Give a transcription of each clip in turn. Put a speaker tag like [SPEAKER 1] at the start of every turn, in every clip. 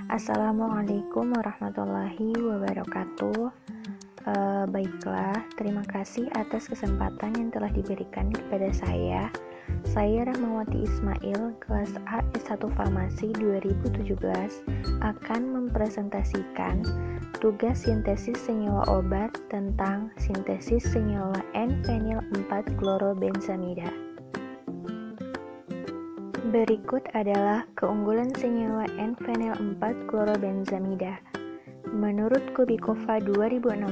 [SPEAKER 1] Assalamualaikum warahmatullahi wabarakatuh. Baiklah, terima kasih atas kesempatan yang telah diberikan kepada saya. Saya Rahmawati Ismail, kelas A S1 Farmasi 2017, akan mempresentasikan tugas sintesis senyawa obat tentang sintesis senyawa N-fenyl 4-klorobenzamida. Berikut adalah keunggulan senyawa N-fenyl 4-klorobenzamida. Menurut Kubikova 2016,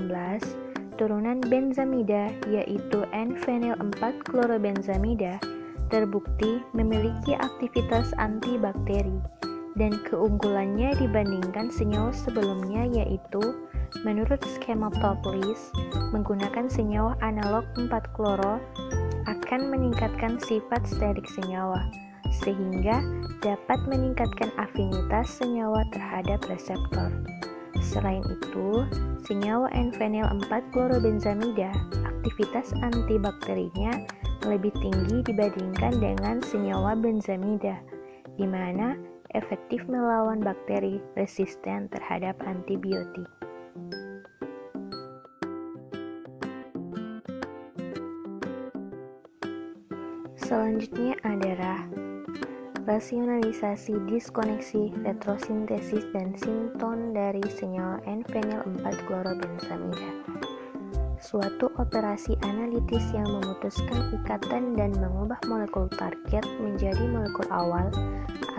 [SPEAKER 1] turunan benzamida yaitu N-fenyl 4-klorobenzamida terbukti memiliki aktivitas antibakteri dan keunggulannya dibandingkan senyawa sebelumnya yaitu menurut skema top list menggunakan senyawa analog 4-kloro akan meningkatkan sifat sterik senyawa sehingga dapat meningkatkan afinitas senyawa terhadap reseptor. Selain itu, senyawa N-fenyl 4-klorobenzamida aktivitas antibakterinya lebih tinggi dibandingkan dengan senyawa benzamida, di mana efektif melawan bakteri resisten terhadap antibiotik. Selanjutnya adalah rasionalisasi diskoneksi, retrosintesis, dan sinton dari senyawa N-fenyl 4-klorobenzamida. Suatu operasi analitis yang memutuskan ikatan dan mengubah molekul target menjadi molekul awal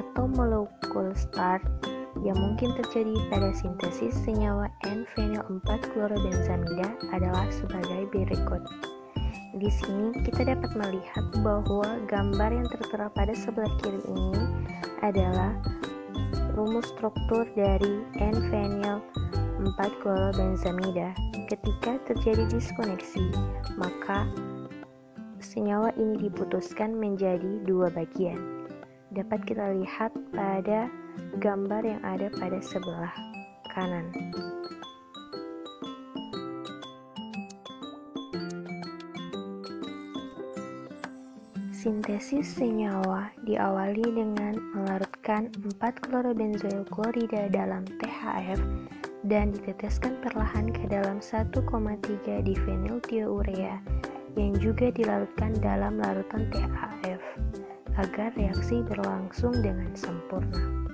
[SPEAKER 1] atau molekul start yang mungkin terjadi pada sintesis senyawa N-fenyl 4-klorobenzamida adalah sebagai berikut. Di sini kita dapat melihat bahwa gambar yang tertera pada sebelah kiri ini adalah rumus struktur dari N-fenyl 4-klorobenzamida. Ketika terjadi diskoneksi, maka senyawa ini diputuskan menjadi dua bagian. Dapat kita lihat pada gambar yang ada pada sebelah kanan. Sintesis senyawa diawali dengan melarutkan 4-klorobenzoil klorida dalam THF dan diteteskan perlahan ke dalam 1,3 difeniltiourea yang juga dilarutkan dalam larutan THF agar reaksi berlangsung dengan sempurna.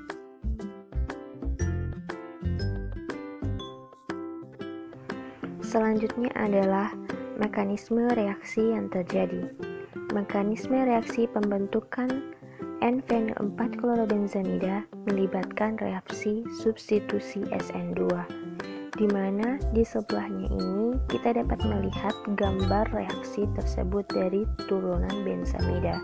[SPEAKER 1] Selanjutnya adalah mekanisme reaksi yang terjadi. Mekanisme reaksi pembentukan N-fenyl 4-klorobenzamida melibatkan reaksi substitusi SN2, di mana di sebelahnya ini kita dapat melihat gambar reaksi tersebut dari turunan benzamida.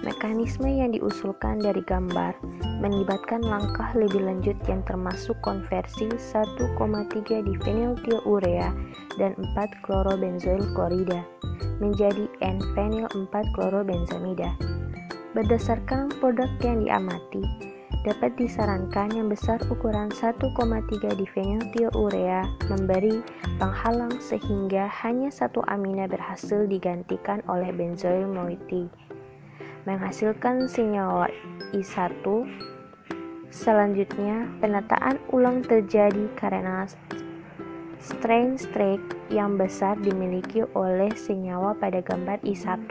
[SPEAKER 1] Mekanisme yang diusulkan dari gambar melibatkan langkah lebih lanjut yang termasuk konversi 1,3 difeniltiourea dan 4-klorobenzoil klorida menjadi N-fenyl 4-klorobenzamida. Berdasarkan produk yang diamati, dapat disarankan yang besar ukuran 1,3 difeniltiourea memberi penghalang sehingga hanya satu amina berhasil digantikan oleh benzoil moiety, menghasilkan senyawa I1. Selanjutnya, penataan ulang terjadi karena strain strike yang besar dimiliki oleh senyawa pada gambar I1,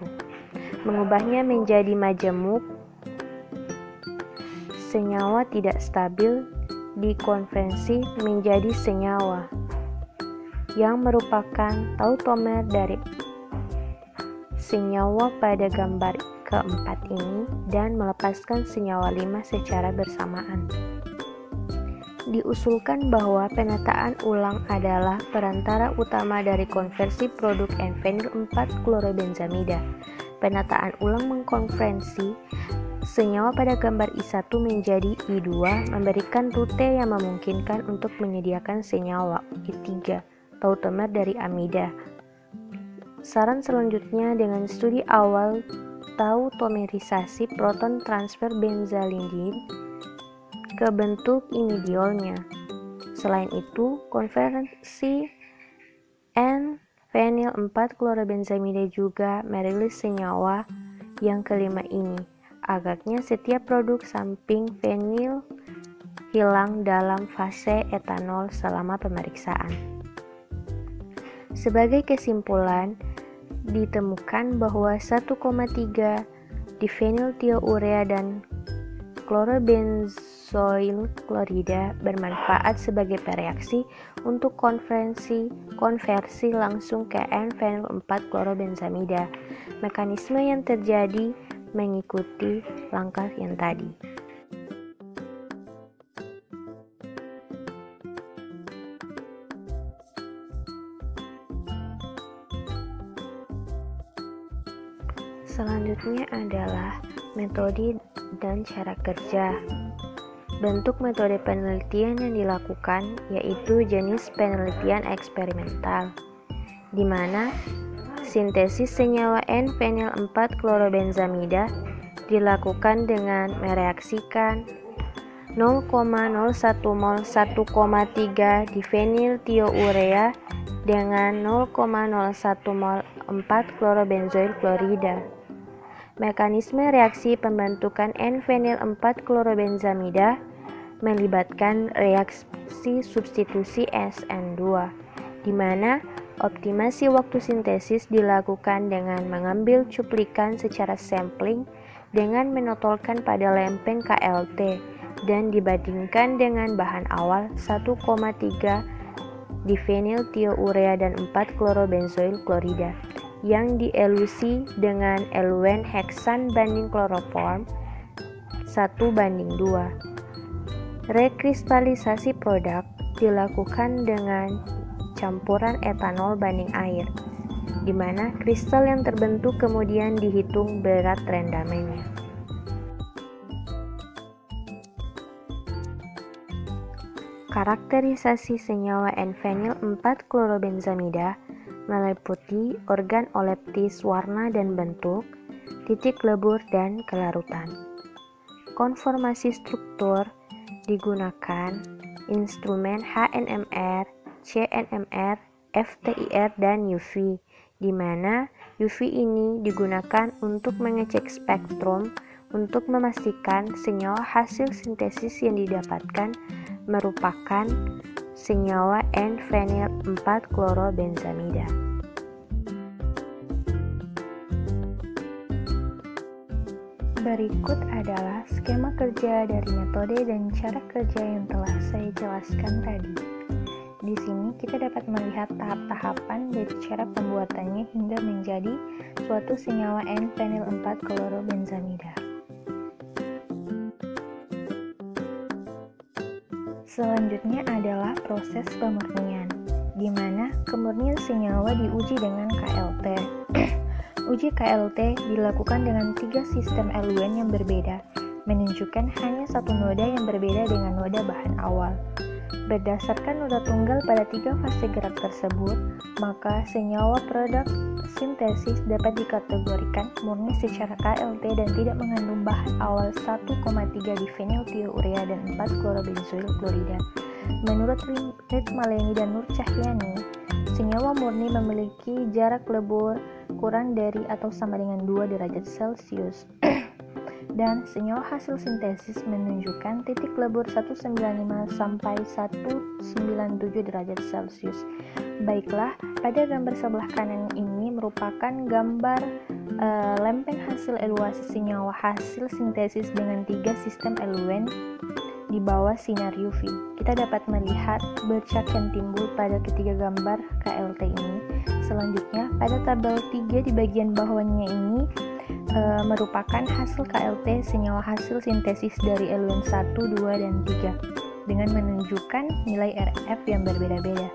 [SPEAKER 1] mengubahnya menjadi majemuk. Senyawa tidak stabil dikonversi menjadi senyawa yang merupakan tautomer dari senyawa pada gambar keempat ini dan melepaskan senyawa 5 secara bersamaan. Diusulkan bahwa penataan ulang adalah perantara utama dari konversi produk N-fenyl 4-klorobenzamida. Penataan ulang mengkonversi senyawa pada gambar I1 menjadi I2 memberikan rute yang memungkinkan untuk menyediakan senyawa I3, tautomer dari amida. Saran selanjutnya dengan studi awal tautomerisasi proton transfer benzalidin ke bentuk imidiolnya. Selain itu, konversi N-fenyl 4-klorobenzamida juga merilis senyawa yang kelima ini. Agaknya setiap produk samping fenyl hilang dalam fase etanol selama pemeriksaan. Sebagai kesimpulan, ditemukan bahwa 1,3 difeniltiourea dan klorobenzoil klorida bermanfaat sebagai pereaksi untuk konversi langsung ke N-fenil-4-klorobenzamida. Mekanisme yang terjadi mengikuti langkah yang tadi. Selanjutnya adalah metode dan cara kerja. Bentuk metode penelitian yang dilakukan yaitu jenis penelitian eksperimental, di mana sintesis senyawa N-fenil-4-klorobenzamida dilakukan dengan mereaksikan 0,01 mol 1,3 difeniltiourea dengan 0,01 mol 4-klorobenzoil klorida. Mekanisme reaksi pembentukan N-fenil-4-klorobenzamida melibatkan reaksi substitusi SN2, di mana optimasi waktu sintesis dilakukan dengan mengambil cuplikan secara sampling dengan menotolkan pada lempeng KLT dan dibandingkan dengan bahan awal 1,3 difeniltiourea dan 4-klorobenzoil klorida yang dielusi dengan eluen heksan banding kloroform 1:2. Rekristalisasi produk dilakukan dengan campuran etanol banding air, di mana kristal yang terbentuk kemudian dihitung berat rendamennya. Karakterisasi senyawa N-fenil-4-klorobenzamida meliputi organ oleptis warna dan bentuk, titik lebur dan kelarutan. Konformasi struktur digunakan instrumen HNMR, CNMR, FTIR, dan UV, di mana UV ini digunakan untuk mengecek spektrum untuk memastikan senyawa hasil sintesis yang didapatkan merupakan senyawa N-fenil-4-klorobenzamida. Berikut adalah skema kerja dari metode dan cara kerja yang telah saya jelaskan tadi. Di sini kita dapat melihat tahap-tahapan dari cara pembuatannya hingga menjadi suatu senyawa N-fenil-4-klorobenzamida. Selanjutnya adalah proses pemurnian, di mana kemurnian senyawa diuji dengan KLT. Uji KLT dilakukan dengan 3 sistem eluen yang berbeda, menunjukkan hanya satu noda yang berbeda dengan noda bahan awal. Berdasarkan noda tunggal pada 3 fase gerak tersebut, maka senyawa produk sintesis dapat dikategorikan murni secara KLT dan tidak mengandung bahan awal 1,3 difeniltiourea dan 4-klorobenzoil klorida. Menurut Ritmaleni dan Nur Cahyani, senyawa murni memiliki jarak lebur kurang dari atau sama dengan 2 derajat Celcius. Dan senyawa hasil sintesis menunjukkan titik lebur 195 sampai 197 derajat Celcius. Baiklah, pada gambar sebelah kanan ini merupakan gambar lempeng hasil eluasi senyawa hasil sintesis dengan 3 sistem eluen di bawah sinar UV. Kita dapat melihat bercak yang timbul pada ketiga gambar KLT ini. Selanjutnya, pada tabel 3 di bagian bawahnya ini merupakan hasil KLT senyawa hasil sintesis dari eluen 1, 2, dan 3 dengan menunjukkan nilai RF yang berbeda-beda.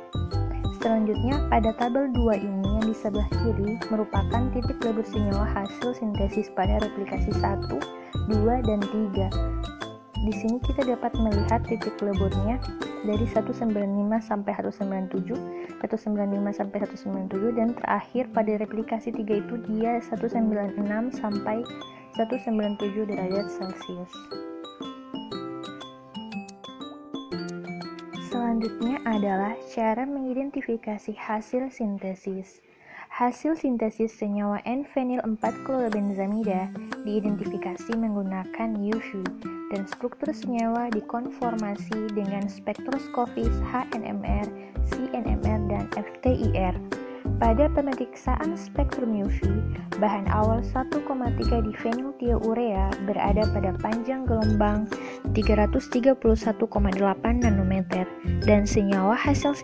[SPEAKER 1] Selanjutnya, pada tabel 2 ini yang di sebelah kiri merupakan titik lebur senyawa hasil sintesis pada replikasi 1, 2, dan 3. Di sini kita dapat melihat titik leburnya dari 195 sampai 197, 195 sampai 197, dan terakhir pada replikasi 3 itu dia 196 sampai 197 derajat Celcius. Selanjutnya adalah cara mengidentifikasi hasil sintesis. Hasil sintesis senyawa N-fenyl 4-klorobenzamida diidentifikasi menggunakan UV dan struktur senyawa dikonformasi dengan spektroskopis HNMR, CNMR, dan FTIR. Pada pemeriksaan spektrum UV, bahan awal 1,3 difeniltiourea berada pada panjang gelombang 331,8 nanometer dan senyawa hasil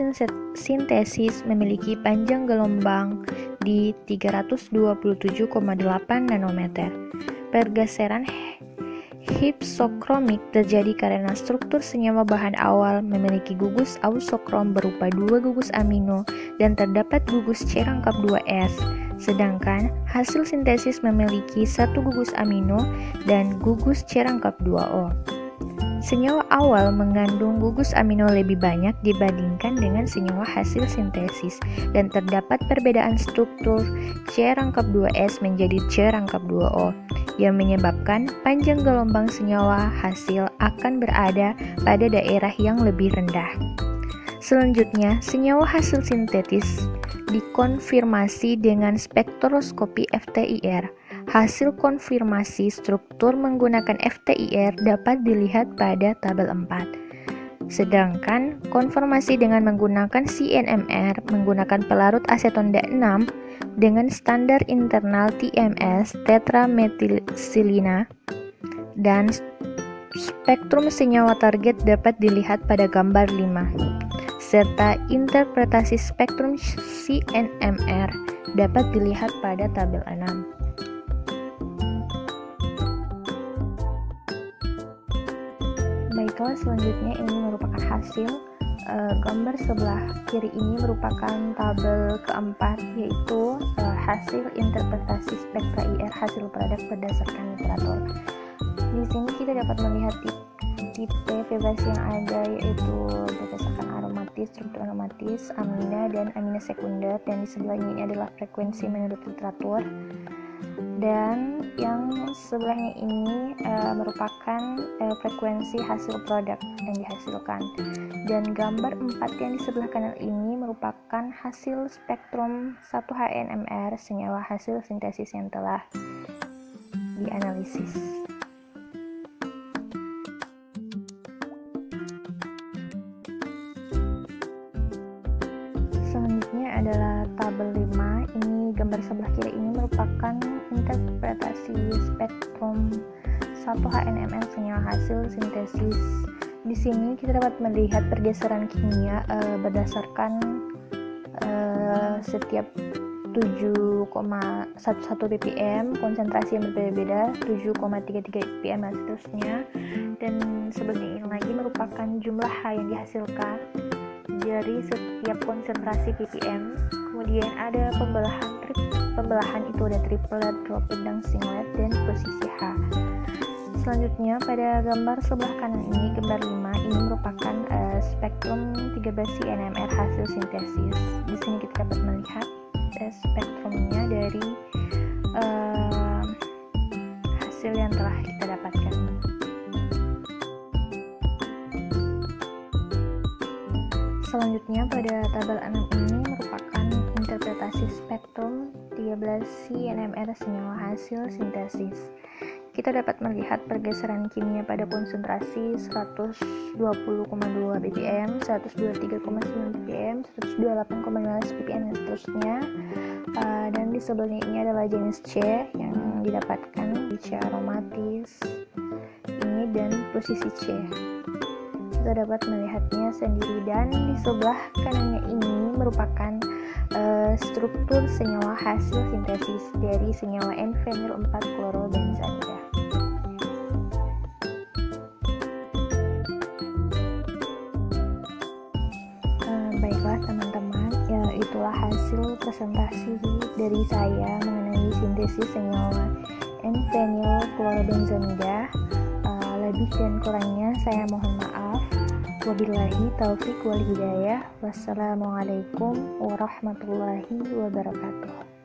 [SPEAKER 1] sintesis memiliki panjang gelombang di 327,8 nanometer. Pergeseran hypsokromik terjadi karena struktur senyawa bahan awal memiliki gugus ausokrom berupa 2 gugus amino dan terdapat gugus C-2S, sedangkan hasil sintesis memiliki 1 gugus amino dan gugus C-2O. Senyawa awal mengandung gugus amino lebih banyak dibandingkan dengan senyawa hasil sintesis dan terdapat perbedaan struktur C-2S menjadi C-2O yang menyebabkan panjang gelombang senyawa hasil akan berada pada daerah yang lebih rendah. Selanjutnya, senyawa hasil sintetis dikonfirmasi dengan spektroskopi FTIR. Hasil konfirmasi struktur menggunakan FTIR dapat dilihat pada tabel 4. Sedangkan konformasi dengan menggunakan CNMR menggunakan pelarut aseton D6 dengan standar internal TMS tetrametilsilina dan spektrum senyawa target dapat dilihat pada gambar 5 serta interpretasi spektrum CNMR dapat dilihat pada tabel 6. Baiklah, selanjutnya ini merupakan hasil gambar sebelah kiri ini merupakan tabel keempat, yaitu hasil interpretasi spektra IR hasil produk berdasarkan literatur. Di sini kita dapat melihat tipe vibrasi yang ada, yaitu berdasarkan aromatis, struktur aromatis, amina dan amina sekunder, dan di sebelahnya ini adalah frekuensi menurut literatur. Dan yang sebelahnya ini merupakan frekuensi hasil produk yang dihasilkan. Dan gambar 4 yang di sebelah kanan ini merupakan hasil spektrum 1HNMR senyawa hasil sintesis yang telah dianalisis. Selanjutnya adalah tabel 5. Ini gambar sebelah kiri ini merupakan interpretasi spektrum 1HNMR senyawa hasil sintesis. Di sini kita dapat melihat pergeseran kimia berdasarkan setiap 7,11 ppm, konsentrasi yang berbeda-beda 7,33 ppm dan seterusnya. Dan sebelumnya ini lagi merupakan jumlah H yang dihasilkan dari setiap konsentrasi ppm. Kemudian ada pembelahan itu ada triplet, droplet, dan singlet, dan posisi H. Selanjutnya pada gambar sebelah kanan ini, gambar 5 ini merupakan spektrum 13 NMR hasil sintesis. Di sini kita dapat melihat spektrumnya dari hasil yang telah kita dapatkan. Selanjutnya pada tabel 6 ini merupakan interpretasi spektrum 13 NMR senyawa hasil sintesis. Kita dapat melihat pergeseran kimia pada konsentrasi 120,2 ppm, 123,9 ppm, 128,15 ppm dan seterusnya. Dan di sebelahnya ini adalah jenis C yang didapatkan di C aromatis ini dan posisi C. Kita dapat melihatnya sendiri, dan di sebelah kanannya ini merupakan struktur senyawa hasil sintesis dari senyawa N-fenyl 4-klorobenzamida. Baiklah teman-teman, ya itulah hasil presentasi dari saya mengenai sintesis senyawa N-fenyl klorobenzamida. Lebih dan kurangnya saya mohon maaf. Wabillahi taufiq wal hidayah. Wassalamualaikum warahmatullahi wabarakatuh.